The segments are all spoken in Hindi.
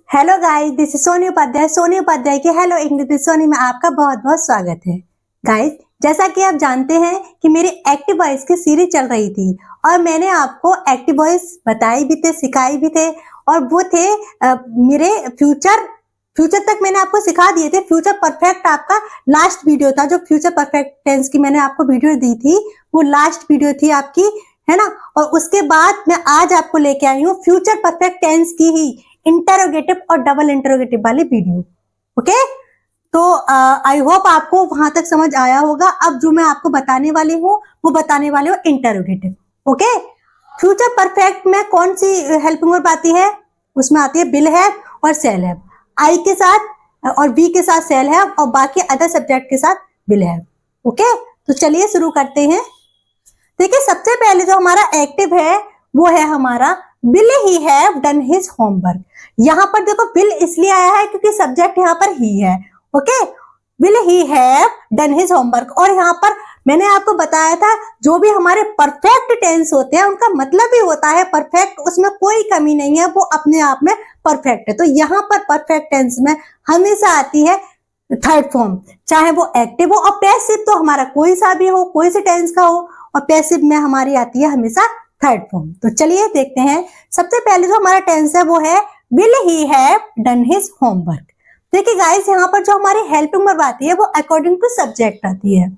Hello guys, this is Soni Upadhyay. Soni Upadhyay के हेलो इंग्लिश विद सोनी में आपका बहुत बहुत स्वागत है। गाइस, जैसा कि आप जानते हैं कि मेरी एक्टिव वॉइस की सीरीज चल रही थी और मैंने आपको एक्टिव वॉइस बताई भी थे, सिखाई भी थे और वो थे मेरे फ्यूचर तक मैंने आपको सिखा दिए थे। फ्यूचर परफेक्ट आपका लास्ट वीडियो था, जो फ्यूचर परफेक्ट टेंस की मैंने आपको वीडियो दी थी वो लास्ट वीडियो थी आपकी, है ना। और उसके बाद मैं आज आपको लेके आई हूँ फ्यूचर परफेक्ट टेंस की ही इंटरोगेटिव और डबल इंटरोगेटिव वाली वीडियो। ओके, तो आई होप आपको वहां तक समझ आया होगा। अब जो मैं आपको बताने वाली हूँ वो बताने वाली हूँ इंटरोगेटिव। ओके, फ्यूचर परफेक्ट में कौन सी हेल्पिंग वर्ब आती है? उसमें आती है विल हैव और शैल हैव, आई के साथ और बी के साथ शैल हैव और बाकी अदर सब्जेक्ट के साथ विल हैव। ओके, तो चलिए शुरू करते हैं। देखिए, सबसे पहले जो हमारा एक्टिव है वो है हमारा will he have done his homework. यहाँ पर देखो विल इसलिए आया है क्योंकि सब्जेक्ट यहाँ पर ही है। Okay, will he have done his homework. और यहाँ पर मैंने आपको बताया था जो भी हमारे परफेक्ट टेंस होते हैं उनका मतलब ही होता है परफेक्ट, उसमें कोई कमी नहीं है, वो अपने आप में परफेक्ट है। तो यहाँ पर परफेक्ट टेंस में हमेशा आती है थर्ड फॉर्म, चाहे वो एक्टिव हो। और पैसिव तो हमारा कोई सा भी हो, कोई से टेंस का हो, और पैसिव में हमारी आती है हमेशा थर्ड फॉर्म। तो चलिए देखते हैं। सबसे पहले जो हमारा टेंस है वो है will he have done his homework. देखिए गाइस, यहाँ पर जो हमारी हेल्पिंग वर्ब आती है वो अकॉर्डिंग टू सब्जेक्ट आती है,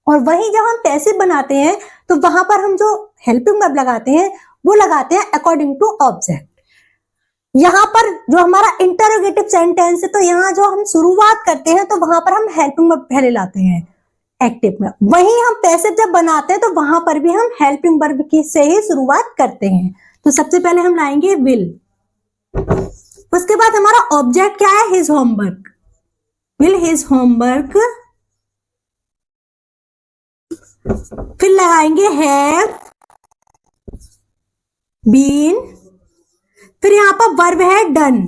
और वहीं जब हम पैसिव बनाते हैं तो वहां पर हम जो हेल्पिंग वर्ब लगाते हैं वो लगाते हैं अकॉर्डिंग टू ऑब्जेक्ट। यहाँ पर जो हमारा इंटरोगेटिव सेंटेंस है तो यहाँ जो हम शुरुआत करते हैं तो वहां पर हम हेल्पिंग वर्ब पहले लाते हैं एक्टिव में। वहीं हम पैसिव जब बनाते हैं तो वहां पर भी हम हेल्पिंग वर्ब की से ही शुरुआत करते हैं। तो सबसे पहले हम लाएंगे विल, उसके बाद हमारा ऑब्जेक्ट क्या है? His homework, will his homework. फिर लगाएंगे हैव बीन। फिर यहाँ पर वर्ब है डन,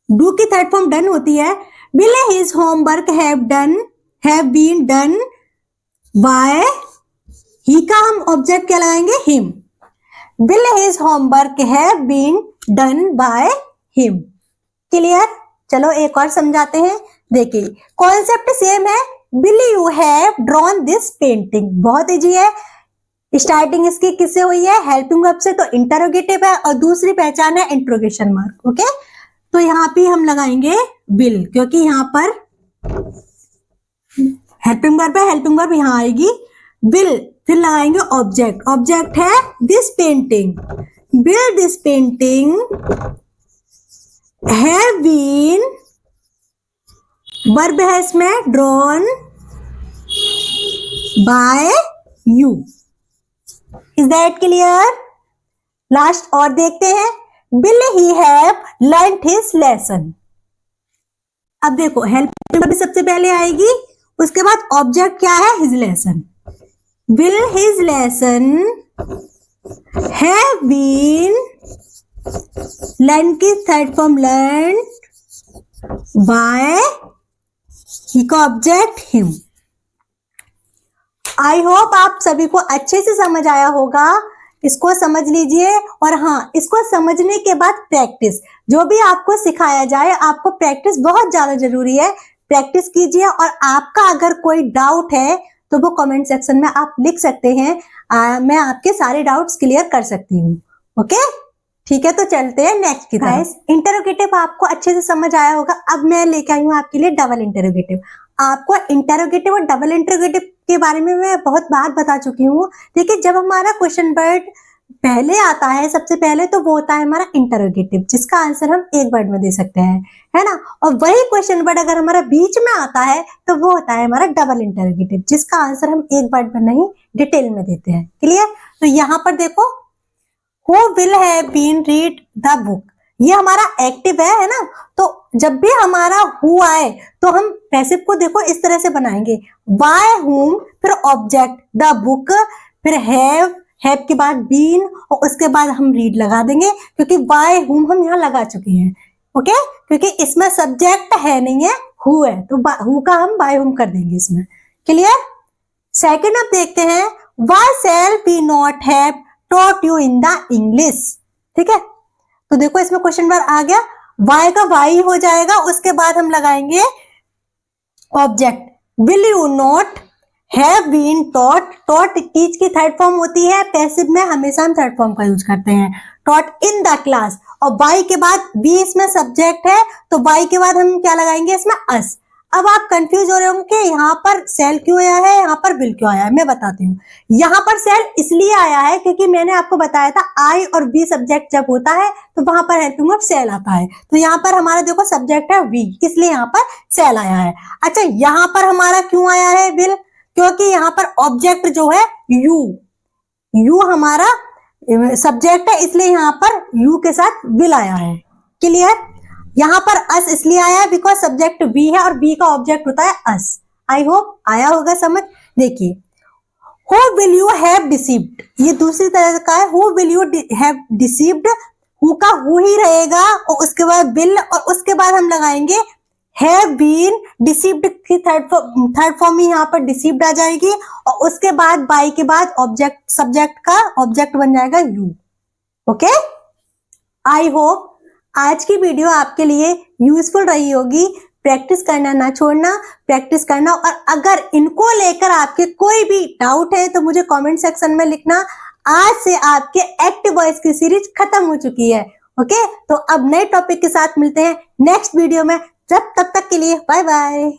डू की थर्ड फॉर्म डन होती है। Will his homework have done, have been done by, he का हम ऑब्जेक्ट क्या लगाएंगे? Him. Will his homework have been done by him. Clear? चलो एक और समझाते हैं। देखिए, कॉन्सेप्ट सेम है। Will you have drawn this painting, बहुत इजी है। स्टार्टिंग इसकी किससे हुई है? हेल्पिंग वर्ब से, तो इंटरोगेटिव है, और दूसरी पहचान है इंट्रोगेशन मार्क। ओके, तो यहाँ पे हम लगाएंगे विल क्योंकि यहाँ पर हेल्पिंग वर्ब है, हेल्पिंग वर्ब यहाँ आएगी विल। फिर लगाएंगे ऑब्जेक्ट, ऑब्जेक्ट है this painting. Will this painting have been, verb है इसमें drawn by you. Is that clear? Last और देखते हैं। Will he have learned his lesson. अब देखो, हेल्पिंग वर्ब सबसे पहले आएगी, उसके बाद ऑब्जेक्ट क्या है? His lesson. Will his lesson have been, learn की third form learn by, he का ऑब्जेक्ट हिम। आई होप आप सभी को अच्छे से समझ आया होगा। इसको समझ लीजिए, और हाँ, इसको समझने के बाद प्रैक्टिस, जो भी आपको सिखाया जाए आपको प्रैक्टिस बहुत ज्यादा जरूरी है। प्रैक्टिस कीजिए, और आपका अगर कोई डाउट है तो वो कमेंट सेक्शन में आप लिख सकते हैं। मैं आपके सारे डाउट्स क्लियर कर सकती हूँ। ओके, ठीक है, तो चलते हैं नेक्स्ट की तरफ। इंटरोगेटिव आपको अच्छे से समझ आया होगा। अब मैं लेके आई हूँ आपके लिए डबल इंटरोगेटिव। आपको इंटरोगेटिव और डबल इंटरोगेटिव के बारे में मैं बहुत बार बता चुकी हूँ। देखिए, जब हमारा क्वेश्चन वर्ड पहले आता है सबसे पहले तो वो होता है हमारा इंटरोगेटिव, जिसका आंसर हम एक वर्ड में दे सकते हैं, है ना। और वही क्वेश्चन वर्ड अगर हमारा बीच में आता है तो वो होता है हमारा डबल इंटरोगेटिव, जिसका आंसर हम एक वर्ड में नहीं डिटेल में देते हैं। क्लियर? तो यहाँ पर देखो, Who will have been read the book, ये हमारा एक्टिव है ना। तो जब भी हमारा who आए तो हम पैसिव को देखो इस तरह से बनाएंगे, by whom, फिर ऑब्जेक्ट द बुक, फिर हैव के बाद बीन, और उसके बाद हम रीड लगा देंगे क्योंकि by whom हम यहाँ लगा चुके हैं। ओके, क्योंकि इसमें सब्जेक्ट है नहीं है, who है, तो who का हम by whom कर देंगे इसमें। क्लियर? सेकेंड अब देखते हैं, why shall we not have taught you in the English। ठीक है, तो देखो इसमें क्वेश्चन वर्ड आ गया, वाई का वाई हो जाएगा, उसके बाद हम लगाएंगे object. Will you not have been taught, taught teach की थर्ड फॉर्म होती है, पैसिव में हमेशा हम थर्ड फॉर्म का यूज करते हैं, टॉट इन द क्लास। और वाई के बाद बी इसमें सब्जेक्ट है, तो वाई के बाद हम क्या लगाएंगे इसमें अस। अब आप कंफ्यूज हो रहे होंगे कि यहाँ पर सेल क्यों आया है, यहाँ पर विल क्यों आया है। मैं बताती हूँ, यहाँ पर सेल इसलिए आया है क्योंकि मैंने आपको बताया था आई और बी सब्जेक्ट जब होता है तो वहां पर हेल्पिंग वर्ब सेल आता है। तो यहाँ पर हमारा देखो सब्जेक्ट है वी, इसलिए यहाँ पर सेल आया है। अच्छा, यहाँ पर हमारा क्यों आया है विल, क्योंकि यहाँ पर ऑब्जेक्ट जो है यू, यू हमारा सब्जेक्ट है, इसलिए यहाँ पर यू के साथ विल आया है। क्लियर। यहाँ पर अस इसलिए आया है बिकॉज सब्जेक्ट वी है और बी का ऑब्जेक्ट होता है अस। आई होप आया होगा समझ। देखिए, who will you have deceived, ये दूसरी तरह का है। Who will you have deceived, who का हु ही रहेगा और उसके बाद विल और उसके बाद हम लगाएंगे हैव बीन। डिसीव्ड की थर्ड फॉर्म ही यहाँ पर डिसीव्ड आ जाएगी और उसके बाद बाई के बाद ऑब्जेक्ट, सब्जेक्ट का ऑब्जेक्ट बन जाएगा यू। ओके, आई होप आज की वीडियो आपके लिए यूजफुल रही होगी। प्रैक्टिस करना ना छोड़ना, प्रैक्टिस करना। और अगर इनको लेकर आपके कोई भी डाउट है तो मुझे कमेंट सेक्शन में लिखना। आज से आपके एक्टिव वॉइस की सीरीज खत्म हो चुकी है। ओके, तो अब नए टॉपिक के साथ मिलते हैं नेक्स्ट वीडियो में। तब तक के लिए बाय बाय।